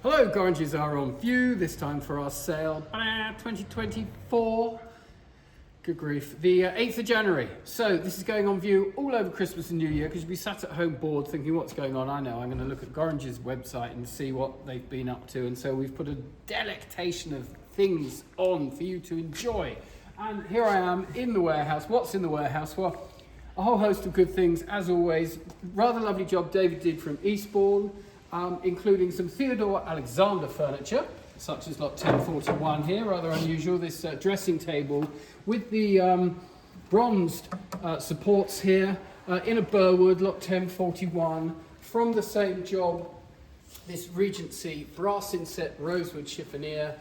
Hello, Gorringes are on view, this time for our sale 2024. Good grief. The 8th of January. So this is going on view all over Christmas and New Year because you'll be sat at home bored thinking what's going on. I know, I'm going to look at Gorringe's website and see what they've been up to. And so we've put a delectation of things on for you to enjoy. And here I am in the warehouse. What's in the warehouse? Well, a whole host of good things, as always. Rather lovely job David did from Eastbourne. Including some Theodore Alexander furniture, such as lot 1041 here, rather unusual, this dressing table with the bronzed supports here, in a Burwood, lot 1041, from the same job, this Regency brass inset rosewood chiffonier,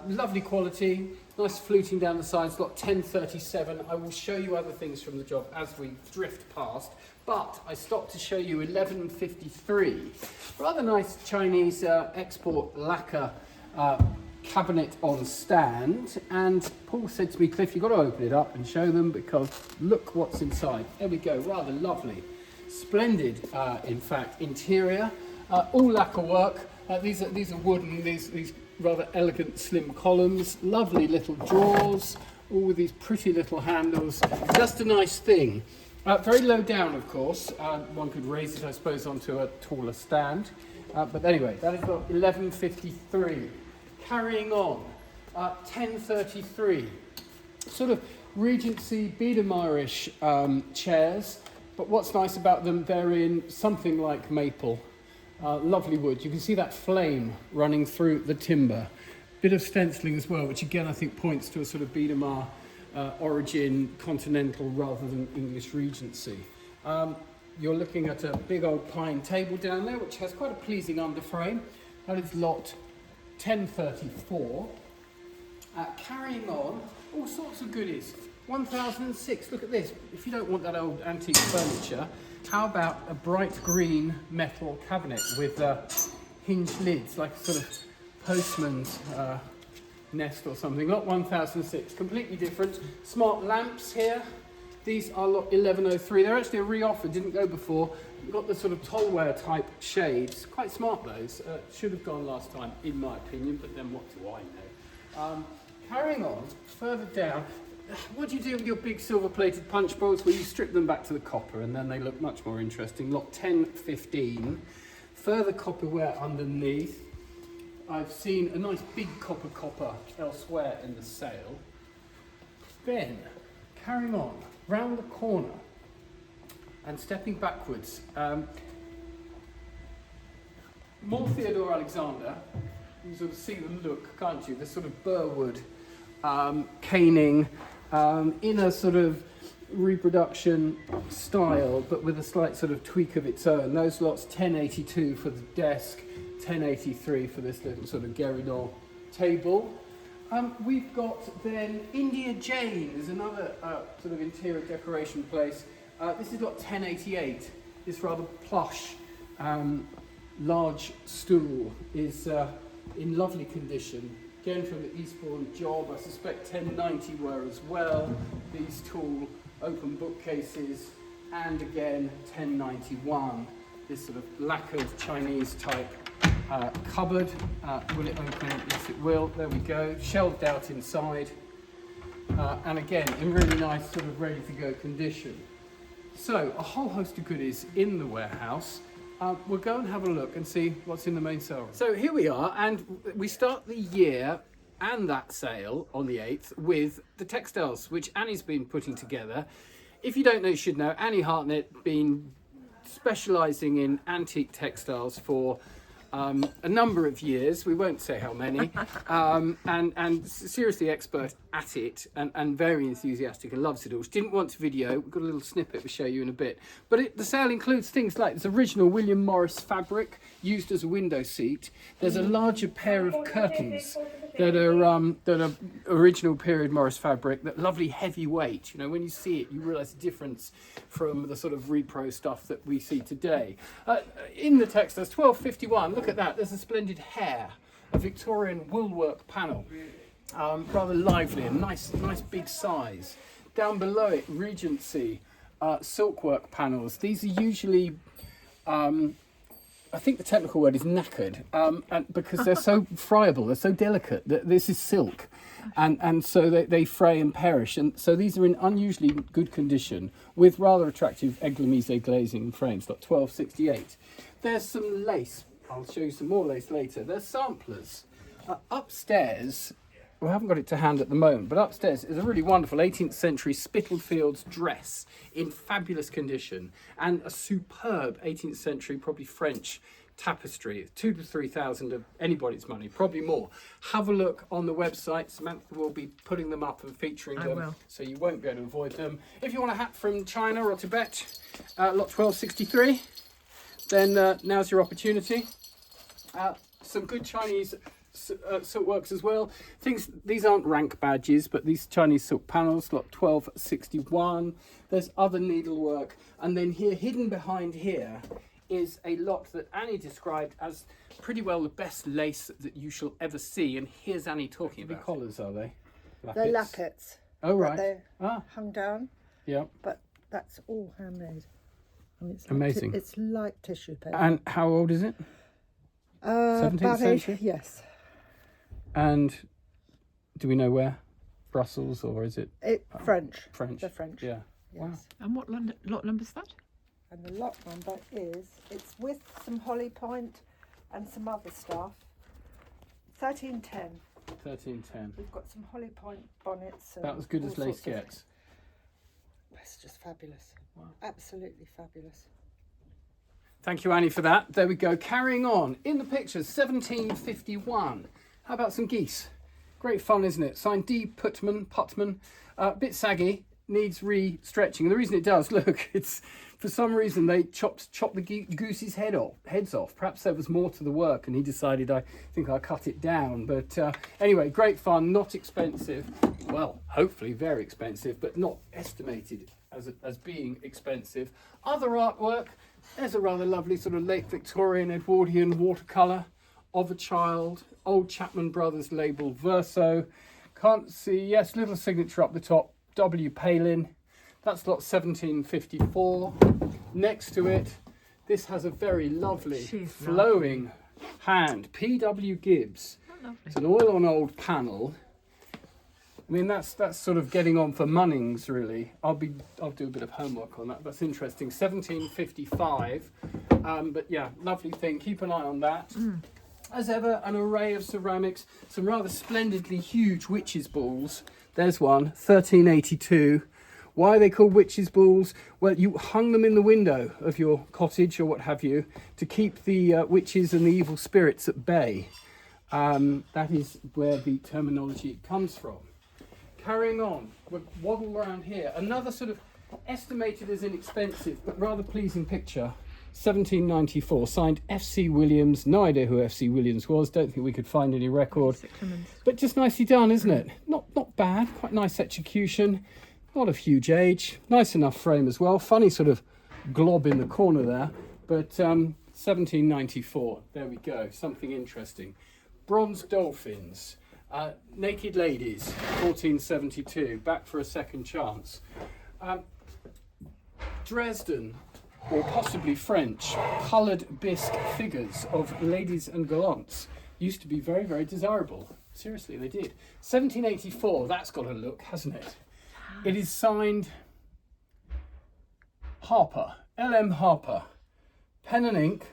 lovely quality, nice fluting down the sides, lot 1037. I will show you other things from the job as we drift past. But I stopped to show you 1153, rather nice Chinese export lacquer cabinet on stand. And Paul said to me, Cliff, you've got to open it up and show them because look what's inside. There we go, rather lovely. Splendid, in fact, interior. All lacquer work. These are wooden, these rather elegant slim columns. Lovely little drawers, all with these pretty little handles. Just a nice thing. Very low down, of course. One could raise it, I suppose, onto a taller stand. But anyway, that is 1153. Carrying on, 1033. Sort of Regency Biedermeierish chairs. But what's nice about them, they're in something like maple. Lovely wood. You can see that flame running through the timber. Bit of stenciling as well, which again I think points to a sort of Biedermeier origin, continental rather than English Regency. You're looking at a big old pine table down there, which has quite a pleasing underframe. That is lot 1034. Carrying on, all sorts of goodies. 1006, look at this. If you don't want that old antique furniture, how about a bright green metal cabinet with hinged lids, like a sort of postman's nest or something. Lot 1006, completely different. Smart lamps here. These are lot 1103. They're actually a re-offer, didn't go before. You've got the sort of tollware type shades. Quite smart those. Should have gone last time, in my opinion, but then what do I know? Carrying on, further down, what do you do with your big silver plated punch bowls? Well, you strip them back to the copper and then they look much more interesting. Lot 1015, further copperware underneath. I've seen a nice big copper elsewhere in the sale. Then, carrying on, round the corner and stepping backwards, more Theodore Alexander. You can sort of see the look, can't you? This sort of Burwood caning in a sort of reproduction style, but with a slight sort of tweak of its own. Those lots 1082 for the desk, 1083 for this little sort of Guéridon table. We've got then India Jane is another sort of interior decoration place. This is lot 1088. This rather plush, large stool is in lovely condition. Again from the Eastbourne job, I suspect 1090 were as well. These tall open bookcases, and again 1091. This sort of lacquered Chinese type cupboard. Will it open? Yes, it will. There we go. Shelved out inside. And again, in really nice sort of ready to go condition. So, a whole host of goodies in the warehouse. We'll go and have a look and see what's in the main sale room. So here we are, and we start the year and that sale on the 8th with the Textiles, which Annie's been putting together. If you don't know, you should know. Annie Hartnett been specialising in antique textiles for a number of years, we won't say how many, and seriously expert at it, and very enthusiastic and loves it all. She didn't want to video. We've got a little snippet we'll show you in a bit. But the sale includes things like this original William Morris fabric used as a window seat. There's a larger pair of curtains that are original period Morris fabric, that lovely heavy weight. You know, when you see it, you realise the difference from the sort of repro stuff that we see today. In the Textiles, 1251, look at that, there's a splendid hair, a Victorian woolwork panel. Rather lively and nice big size. Down below it, Regency silkwork panels. These are usually I think the technical word is knackered, and because they're so friable, they're so delicate. This is silk, and so they fray and perish. And so these are in unusually good condition with rather attractive aigle-mise glazing and frames, like 1268. There's some lace. I'll show you some more lace later. There's samplers. Upstairs, we haven't got it to hand at the moment, but upstairs is a really wonderful 18th century Spitalfields dress in fabulous condition, and a superb 18th century, probably French tapestry. 2,000 to 3,000 of anybody's money, probably more. Have a look on the website. Samantha will be putting them up and featuring them, so you won't be able to avoid them. If you want a hat from China or Tibet, lot 1263, then now's your opportunity. Some good Chinese silk works as well. These aren't rank badges, but these Chinese silk panels, lot 1261. There's other needlework, and then here, hidden behind here, is a lot that Annie described as pretty well the best lace that you shall ever see. And here's Annie talking about. Collars, are they? They're lappets. Oh right. They're hung down. Yeah. But that's all handmade. I mean, it's amazing. It's like tissue paper. And how old is it? 17th century. Yes. And do we know where? Brussels, or is it? French. French. They're French. Yeah. Yes. Wow. And what lot number is that? And the lot number it's with some holly point and some other stuff. 1310. 1310. We've got some holly point bonnets. About as good as lace gets. It's just fabulous. Wow. Absolutely fabulous. Thank you, Annie, for that. There we go. Carrying on. In the pictures, 1751. How about some geese? Great fun, isn't it? Signed D. Putman. A bit saggy, needs re-stretching. And the reason it does, look, it's for some reason they chopped the goose's heads off. Perhaps there was more to the work and he decided, I think I'll cut it down. But anyway, great fun, not expensive. Well, hopefully very expensive, but not estimated as being expensive. Other artwork, there's a rather lovely sort of late Victorian Edwardian watercolour of a child, old Chapman Brothers label Verso. Can't see, yes, little signature up the top, W. Palin. That's lot 1754. Next to it, this has a very lovely flowing hand, P.W. Gibbs. It's an oil on old panel. I mean, that's sort of getting on for Munnings, really. I'll do a bit of homework on that. That's interesting. 1755. But yeah, lovely thing. Keep an eye on that. As ever, an array of ceramics. Some rather splendidly huge witches' balls. There's one, 1382. Why are they called witches' balls? Well, you hung them in the window of your cottage or what have you to keep the witches and the evil spirits at bay. That is where the terminology comes from. Carrying on, we'll waddle around here. Another sort of estimated as inexpensive but rather pleasing picture. 1794, signed F.C. Williams. No idea who F.C. Williams was. Don't think we could find any record. But just nicely done, isn't it? Not bad. Quite nice execution. Not of huge age. Nice enough frame as well. Funny sort of glob in the corner there. But 1794. There we go. Something interesting. Bronze dolphins. Naked ladies. 1472. Back for a second chance. Dresden, or possibly French, coloured bisque figures of ladies and gallants used to be very, very desirable. Seriously, they did. 1784, that's got a look, hasn't it? It is signed Harper, L.M. Harper. Pen and ink,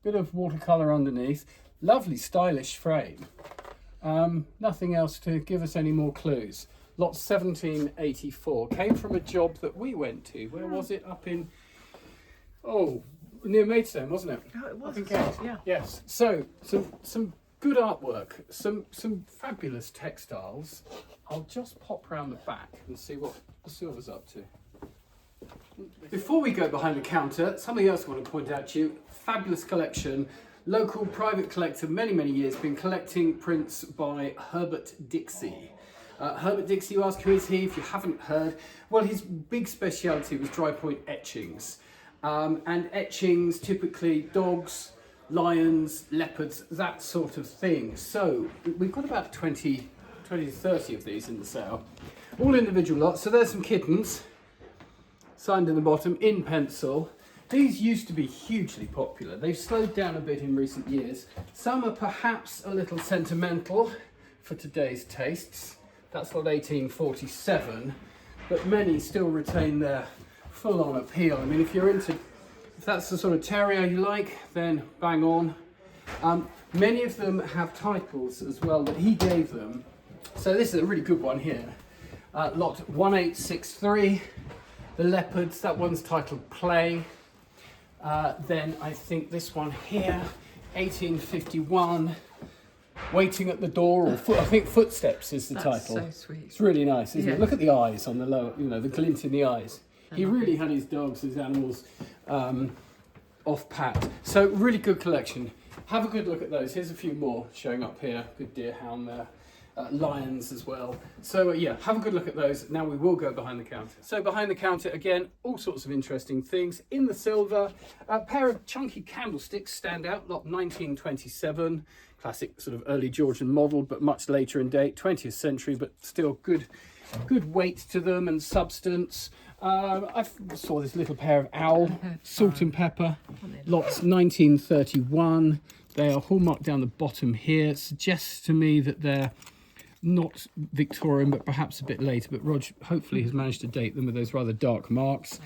bit of watercolour underneath, lovely stylish frame. Nothing else to give us any more clues. Lot 1784, came from a job that we went to. Where was it? Up in... Oh, near Maidstone, wasn't it? Oh, it was. Yeah. Yes. So some good artwork, some fabulous textiles. I'll just pop round the back and see what the silver's up to. Before we go behind the counter, something else I want to point out to you. Fabulous collection. Local private collector, many years, been collecting prints by Herbert Dixie. Herbert Dixie, you ask who is he if you haven't heard. Well, his big speciality was dry point etchings. And etchings, typically dogs, lions, leopards, that sort of thing. So we've got about 20 to 30 of these in the sale. All individual lots. So there's some kittens, signed in the bottom, in pencil. These used to be hugely popular. They've slowed down a bit in recent years. Some are perhaps a little sentimental for today's tastes. That's not 1847, but many still retain their full-on appeal. I mean, if that's the sort of terrier you like, then bang on. Many of them have titles as well that he gave them. So this is a really good one here. Lot 1863, the Leopards, that one's titled Play. Then I think this one here, 1851, Waiting at the Door, or I think Footsteps is the title. That's so sweet. It's really nice, isn't Yeah. it? Look at the eyes on the lower, the glint in the eyes. He really had his dogs, his animals off pat. So really good collection. Have a good look at those. Here's a few more showing up here. Good deerhound there. Lions as well. So yeah, have a good look at those. Now we will go behind the counter. So behind the counter again, all sorts of interesting things. In the silver, a pair of chunky candlesticks stand out, lot 1927. Classic sort of early Georgian model, but much later in date, 20th century, but still good weight to them and substance. I saw this little pair of owl, salt and pepper, lots 1931. They are hallmarked down the bottom here. It suggests to me that they're not Victorian, but perhaps a bit later. But Rog hopefully has managed to date them with those rather dark marks.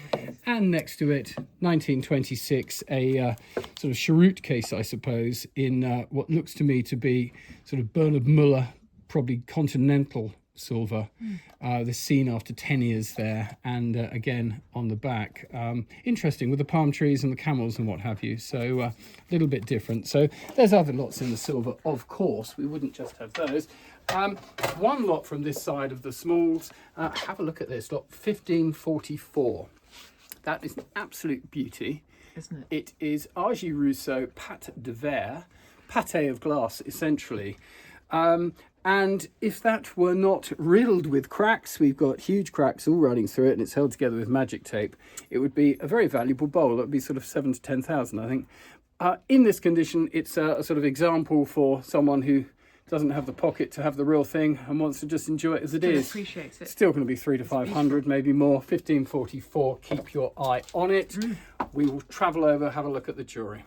And next to it, 1926, a sort of cheroot case, I suppose, in what looks to me to be sort of Bernard Muller, probably continental silver. The scene after 10 years there, and again on the back, interesting with the palm trees and the camels and what have you, so a little bit different. So there's other lots in the silver, of course, we wouldn't just have those. One lot from this side of the smalls, have a look at this, lot 1544. That is an absolute beauty, Isn't it? it is Argy Rousseau pâte de verre, pâté of glass essentially. And if that were not riddled with cracks, we've got huge cracks all running through it, and it's held together with magic tape, it would be a very valuable bowl. It would be sort of 7,000 to 10,000, I think. In this condition, it's a sort of example for someone who doesn't have the pocket to have the real thing and wants to just enjoy it as it Still is. appreciates it. Still going to be 300 to 500, maybe more. 1544. Keep your eye on it. We will travel over, have a look at the jewellery.